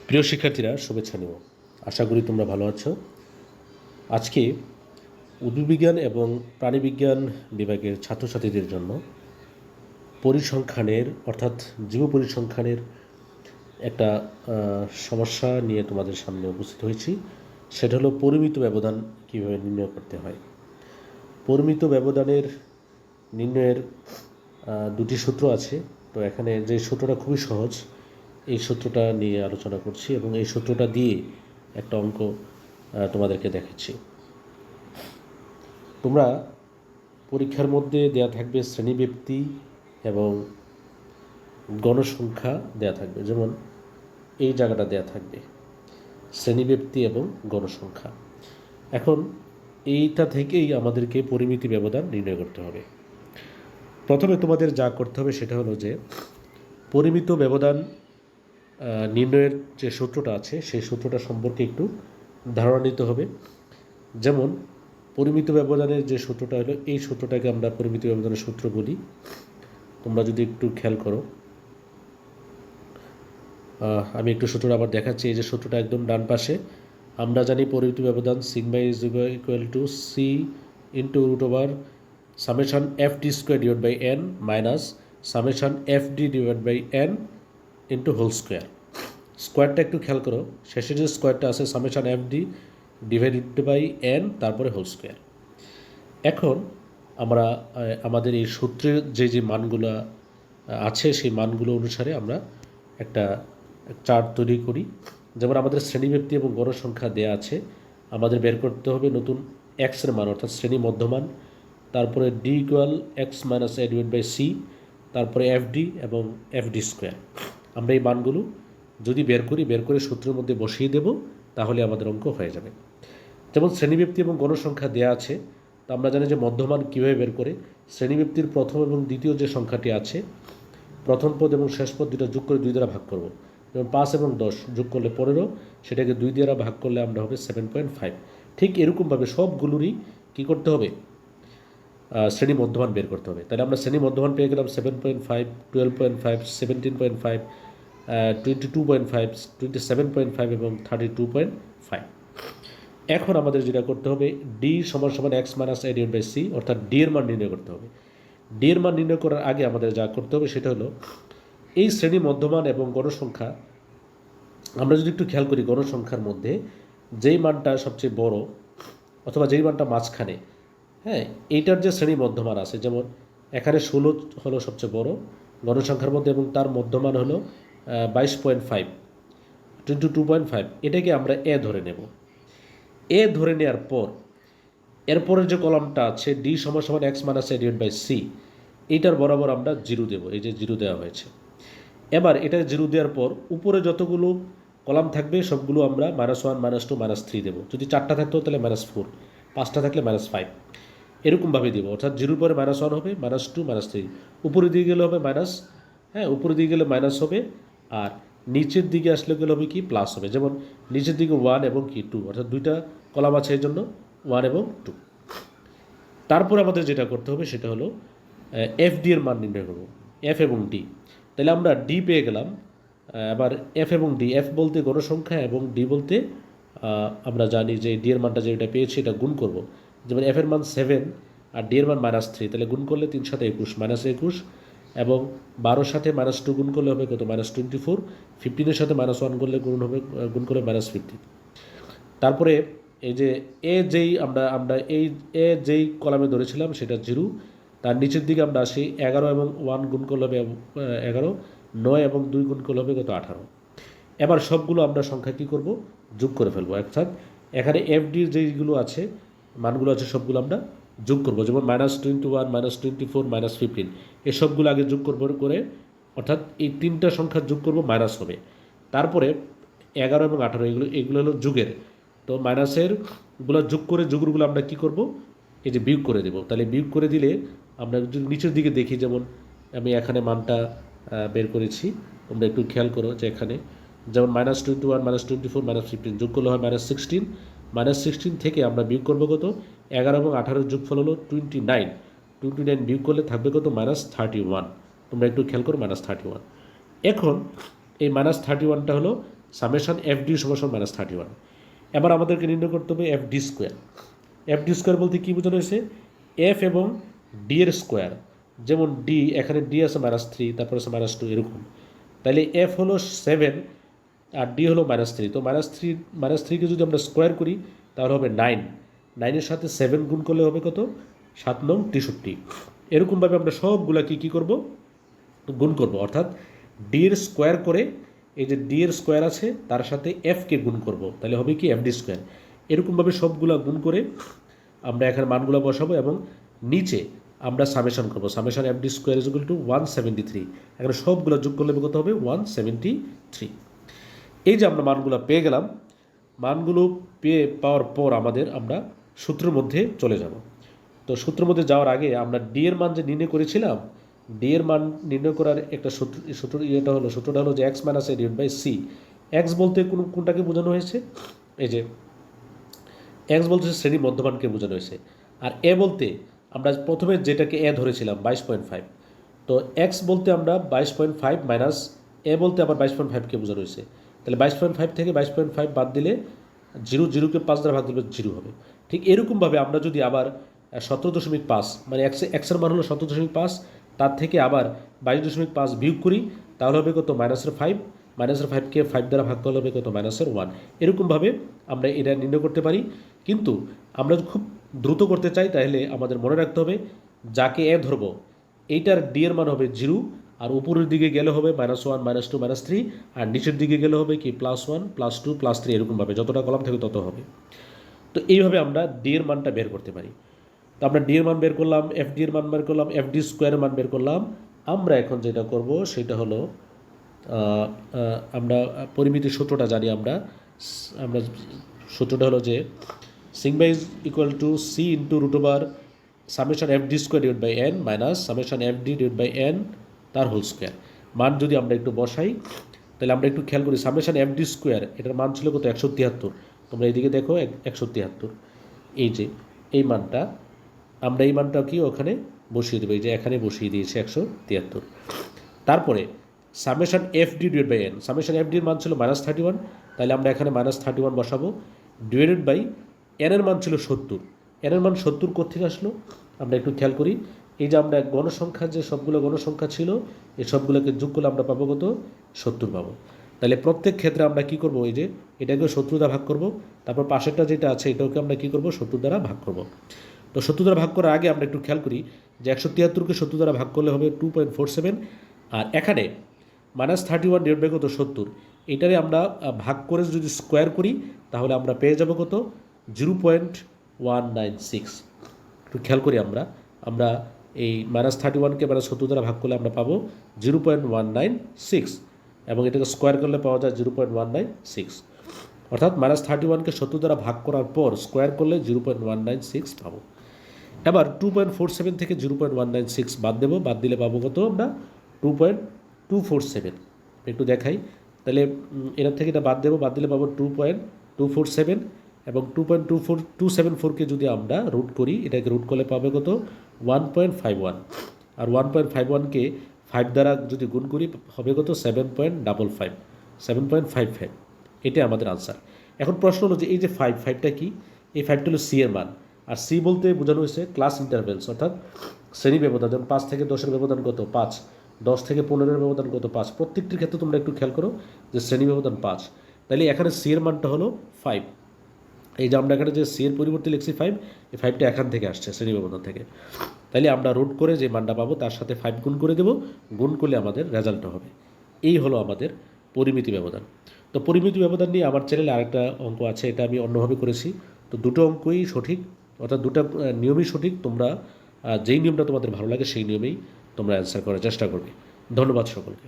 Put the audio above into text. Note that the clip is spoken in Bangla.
প্রিয় শিক্ষার্থীরা, শুভেচ্ছা নিও। আশা করি তোমরা ভালো আছো। আজকে উদ্ভিদবিজ্ঞান এবং প্রাণীবিজ্ঞান বিভাগের ছাত্রছাত্রীদের জন্য পরিসংখ্যানের অর্থাৎ জীব পরিসংখ্যানের একটা সমস্যা নিয়ে তোমাদের সামনে উপস্থিত হয়েছি। সেটা হলো পরিমিত ব্যবধান কীভাবে নির্ণয় করতে হয়। পরিমিত ব্যবধানের নির্ণয়ের দুটি সূত্র আছে। তো এখানে যে সূত্রটা খুবই সহজ, এই সূত্রটা নিয়ে আলোচনা করছি এবং এই সূত্রটা দিয়ে একটা অঙ্ক তোমাদেরকে দেখাচ্ছি। তোমরা পরীক্ষার মধ্যে দেয়া থাকবে শ্রেণীব্যক্তি এবং গণসংখ্যা দেয়া থাকবে। যেমন এই জায়গাটা দেয়া থাকবে শ্রেণীব্যক্তি এবং গণসংখ্যা। এখন এইটা থেকেই আমাদেরকে পরিমিতি ব্যবধান নির্ণয় করতে হবে। প্রথমে তোমাদের যা করতে হবে সেটা হলো যে পরিমিত ব্যবধান নির্ণয়ের যে সূত্রটা আছে সেই সূত্রটা সম্পর্কে একটু ধারণা নিতে হবে। যেমন পরিমিত ব্যবধানের যে সূত্রটা হলো, এই সূত্রটাকে আমরা পরিমিত ব্যবধানের সূত্র বলি। তোমরা যদি একটু খেয়াল করো, আমি একটু সূত্রটা আবার দেখাচ্ছি। এই যে সূত্রটা একদম ডান পাশে, আমরা জানি পরিমিত ব্যবধান sigma is equal to C into root over summation F D square divide by N minus summation F D divide by N into whole square. স্কোয়ারটা একটু খেয়াল করো, শেষে যে স্কোয়ারটা আছে summation F D divided by N তারপরে হোল স্কোয়ার। এখন আমরা আমাদের এই সূত্রের যে মানগুলো আছে সেই মানগুলো অনুসারে আমরা একটা চার্ট তৈরি করি। যেমন আমাদের শ্রেণীব্যক্তি এবং গণসংখ্যা দেয়া আছে, আমাদের বের করতে হবে নতুন এক্সের মান অর্থাৎ শ্রেণী মধ্যমান, তারপরে D equal X minus A divide by C, তারপরে এফ ডি এবং এফ ডি স্কোয়ার। আমরা এই মানগুলো যদি বের করে সূত্রের মধ্যে বসিয়ে দেব, তাহলে আমাদের অঙ্ক হয়ে যাবে। যেমন শ্রেণীব্যক্তি এবং গণসংখ্যা দেয়া আছে, তো আমরা জানি যে মধ্যমান কীভাবে বের করে। শ্রেণীব্যক্তির প্রথম এবং দ্বিতীয় যে সংখ্যাটি আছে, প্রথম পদ এবং শেষ পদ দুটো যোগ করে 2 দ্বারা ভাগ করব। যেমন 5 এবং 10 যোগ করলে 15, সেটাকে 2 দ্বারা ভাগ করলে আমরা হবে 7.5। ঠিক এরকমভাবে সবগুলোরই কী করতে হবে, শ্রেণী মধ্যমান বের করতে হবে। তাহলে আমরা শ্রেণী মধ্যমান পেয়ে গেলাম 7.5, 12.5, 17.5, 22.5, 27.5 এবং 32.5। এখন আমাদের যেটা করতে হবে, ডি সমান সমান X minus A divide by C, অর্থাৎ ডি এর মান নির্ণয় করতে হবে। ডি এর মান নির্ণয় করার আগে আমাদের যা করতে হবে সেটা হলো এই শ্রেণী মধ্যমান এবং গণসংখ্যা, আমরা যদি একটু খেয়াল করি গণসংখ্যার মধ্যে যেই মানটা সবচেয়ে বড় অথবা যেই মানটা মাঝখানে, হ্যাঁ, এইটার যে শ্রেণী মধ্যমান আছে, যেমন এখানে 16 হলো সবচেয়ে বড় গণসংখ্যার মধ্যে এবং তার মধ্যমান হলো 22.5, 22.5, এটাকে আমরা এ ধরে নেব। এ ধরে নেওয়ার পর এরপরের যে কলামটা আছে ডি সমান সমান X minus A divide by C, এইটার বরাবর আমরা 0 দেবো। এই যে 0 দেওয়া হয়েছে। এবার এটা 0 দেওয়ার পর উপরে যতগুলো কলাম থাকবে সবগুলো আমরা -1, -2, -3 দেবো। যদি 4টা থাকতো তাহলে -4, 5টা থাকলে -5, এরকমভাবে দেবো। অর্থাৎ 0 পরে -1 হবে, -2, -3, উপরে দিকে গেলে হবে মাইনাস, হ্যাঁ, উপরে দিকে গেলে মাইনাস হবে, আর নিচের দিকে আসলে গেলে হবে কি প্লাস হবে। যেমন নিচের দিকে 1 এবং কি 2, অর্থাৎ 2টা কলাম আছে এই জন্য 1 এবং 2। তারপর আমাদের যেটা করতে হবে সেটা হলো এফ ডি এর মান নির্ণয় করব, এফ এবং ডি। তাহলে আমরা ডি পেয়ে গেলাম। আবার এফ এবং ডি, এফ বলতে গণসংখ্যা এবং ডি বলতে আমরা জানি যে ডি এর মানটা যেটা পেয়েছি এটা গুণ করব। যেমন এফ এর মান 7 আর ডি এর মান -3, তাহলে গুণ করলে 3 × 7 = 21, -21, এবং 12-র সাথে -2 গুণ করলে হবে কত, -24, 15-এর সাথে -1 করলে গুণ করে -15। তারপরে এই যে এ যেই আমরা এই এ যেই কলামে ধরেছিলাম সেটা 0, তার নিচের দিকে আমরা আসি, 11 এবং 1 গুণ করলে হবে 11, 9 এবং 2 গুণ করলে হবে কত, 18। এবার সবগুলো আমরা সংখ্যা কী করব, যোগ করে ফেলবো। অর্থাৎ এখানে এফ ডির যেইগুলো আছে মানগুলো আছে সবগুলো আমরা যোগ করব। যেমন -21, -24, -15, এসবগুলো আগে যোগ করে, অর্থাৎ এই 3টা সংখ্যা যোগ করব, মাইনাস হবে। তারপরে 11 এবং 18 এগুলো হলো যুগের, তো মাইনাসের গুলো যোগ করে যুগগুলো আমরা কি করব, এই যে বিয়োগ করে দেব। তাহলে বিয়োগ করে দিলে আমরা যদি নিচের দিকে দেখি, যেমন আমি এখানে মানটা বের করেছি, তোমরা একটু খেয়াল করো যে এখানে যেমন -21, -24, -15 যোগ করলে হয় -16, -16 থেকে আমরা বিয়োগ করবো কত, 11 এবং 18-র যোগফল হলো 29, 29 বিয়োগ করলে থাকবে কত, -31। তোমরা একটু খেয়াল করো, -31। এখন এই -31টা হলো সামেশন এফ ডি সমান মাইনাস 31। এবার আমাদেরকে নির্ণয় করতে হবে F D square. F D square বলতে কী বোঝানো হয়েছে? এফ এবং ডি এর স্কোয়ার, যেমন ডি এখানে ডি আছে -3, তারপর আছে -2 এরকম। তাহলে এফ হলো 7 আর ডি হলো -3। তো -3কে যদি আমরা স্কোয়ার করি তাহলে হবে 9। 9-এর সাথে 7 গুণ করলে হবে কত? 7 নং 63। এরকমভাবে আমরা সবগুলাকে কী করব? গুণ করব, অর্থাৎ ডি এর স্কোয়ার করে এই যে ডি এর স্কোয়ার আছে তার সাথে এফকে গুণ করব, তাহলে হবে কি এফ ডি স্কোয়ার। এরকমভাবে সবগুলা গুণ করে আমরা এখানে মানগুলো বসাবো এবং নিচে আমরা সামেশন করবো। Summation F D square is equal two 173। এখানে সবগুলো যোগ করলে কত হবে? 173। এই যে আমরা মানগুলো পেয়ে গেলাম, মানগুলো পাওয়ার পর আমরা সূত্রের মধ্যে চলে যাব। তো সূত্রের মধ্যে যাওয়ার আগে আমরা ডি এর মান যে নির্ণয় করেছিলাম, ডি এর মান নির্ণয় করার একটা সূত্রটা হলো যে X minus A divide by C. X বলতে কোনটাকে বোঝানো হয়েছে? এই যে এক্স বলতে শ্রেণী মধ্যমানকে বোঝানো হয়েছে। আর এ বলতে আমরা প্রথমে যেটাকে এ ধরেছিলাম 22.5। তো এক্স বলতে আমরা 22.5 মাইনাস এ বলতে আবার 22.5কে বোঝানো হয়েছে। তাহলে 22.5 থেকে 22.5 বাদ দিলে 0কে 5 দ্বারা ভাগ দিলে 0 হবে। ঠিক এরকমভাবে আমরা যদি আবার 17.5 মানে এক্সের মান হলো 17.5, তার থেকে আবার 22.5 বিয়োগ করি তাহলে হবে কত? -5। -5কে 5 দ্বারা ভাগ করলে হবে কত? -1। এরকমভাবে আমরা এটা নির্ণয় করতে পারি। কিন্তু আমরা খুব দ্রুত করতে চাই তাহলে আমাদের মনে রাখতে হবে যাকে এ ধরবো এইটার ডি এর মান হবে 0, আর উপরের দিকে গেলে হবে -1 -2 -3, আর নিচের দিকে গেলে হবে কি +1 +2 +3 এরকমভাবে যতটা কলাম থাকে তত হবে। তো এইভাবে আমরা ডি এর মানটা বের করতে পারি। তো আমরা ডি এর মান বের করলাম, এফ ডি এর মান বের করলাম, এফ ডি স্কোয়ারের মান বের করলাম। আমরা এখন যেটা করব সেটা হলো আমরা পরিমিতির সূত্রটা জানি। আমরা সূত্রটা হলো যে sigma is equal to C into √ summation F D square divide by N minus summation F D divide by N তার হোল স্কোয়ার। মান যদি আমরা একটু বসাই তাহলে আমরা একটু খেয়াল করি সামেশন এফ ডি স্কোয়ার এটার মান ছিল কত? 173। তোমরা এইদিকে দেখো 173। এই যে এই মানটা আমরা এই মানটা কি ওখানে বসিয়ে দেবো, এই যে এখানে বসিয়ে দিয়েছি 173। তারপরে summation F D divide by N, summation F ডির মান ছিল -31, তাহলে আমরা এখানে -31 বসাবো ডিভাইডেড বাই এন এর মান ছিল 70। এন এর মান 70 কোত্থেকে আসলো? আমরা একটু খেয়াল করি। এই যে আমরা গণসংখ্যা যে সবগুলো গণসংখ্যা ছিল এই সবগুলোকে যোগ করলে আমরা পাবো কত? 70 পাবো। তাহলে প্রত্যেক ক্ষেত্রে আমরা কি করব? এই যে এটাকে 70 দ্বারা ভাগ করব, তারপর পাশেরটা যেটা আছে এটাকে আমরা কি করব? 70 দ্বারা ভাগ করব। তো 70 দ্বারা ভাগ করার আগে আমরা একটু খেয়াল করি যে 173কে 70 দ্বারা ভাগ করলে হবে 2.47, আর এখানে -31 ডিভাইড বাই কত? 70। এটারে আমরা ভাগ করে যদি স্কোয়ার করি তাহলে আমরা পেয়ে যাব কত? 0.196। একটু খেয়াল করি আমরা এই -31কে 70 দ্বারা ভাগ করলে আমরা পাবো 0.196, এবং এটাকে স্কোয়ার করলে পাওয়া যায় 0.196। অর্থাৎ -31কে 70 দ্বারা ভাগ করার পর স্কোয়ার করলে 0.196 পাবো। এবার 2.47 থেকে 0.196 বাদ দেবো, বাদ দিলে পাবো কত? আমরা 2.247। একটু দেখাই, তাহলে এটার থেকে এটা বাদ দেবো, বাদ দিলে পাবো 2.247, এবং 2.274কে যদি আমরা রুট করি এটাকে রুট করলে পাবে কত? 1.51, আর 1.51কে 5 দ্বারা যদি গুণ করি হবে কত? 7.55। এটাই আমাদের আনসার। এখন প্রশ্ন হলো যে এই যে 5টা কি? এই 5টা হলো সি এর মান, আর সি বলতে বোঝানো হয়েছে ক্লাস ইন্টারভেলস, অর্থাৎ শ্রেণী ব্যবধান। যেমন 5 থেকে 10-এর ব্যবধান কত? 5। 10 থেকে 15-এর ব্যবধান কত? 5। প্রত্যেকটির ক্ষেত্রে তোমরা একটু খেয়াল করো যে শ্রেণী ব্যবধান 5। তাহলে এখানে সি এর মানটা হলো 5। এই যে আমরা এখানে যে সি এর পরিবর্তে লিখছি 5, এই 5টা এখান থেকে আসছে শ্রেণী ব্যবধান থেকে। তাহলে আমরা রুট করে যে মানটা পাবো তার সাথে 5 গুণ করে দেবো, গুণ করলে আমাদের রেজাল্টটা হবে। এই হলো আমাদের পরিমিতি ব্যবধান। তো পরিমিতি ব্যবধান নিয়ে আমার চ্যানেলে আরেকটা অঙ্ক আছে, এটা আমি অন্যভাবে করেছি। তো দুটো অঙ্কই সঠিক, অর্থাৎ দুটো নিয়মই সঠিক। তোমরা যেই নিয়মটা তোমাদের ভালো লাগে সেই নিয়মেই তোমরা অ্যান্সার করার চেষ্টা করবে। ধন্যবাদ সকলকে।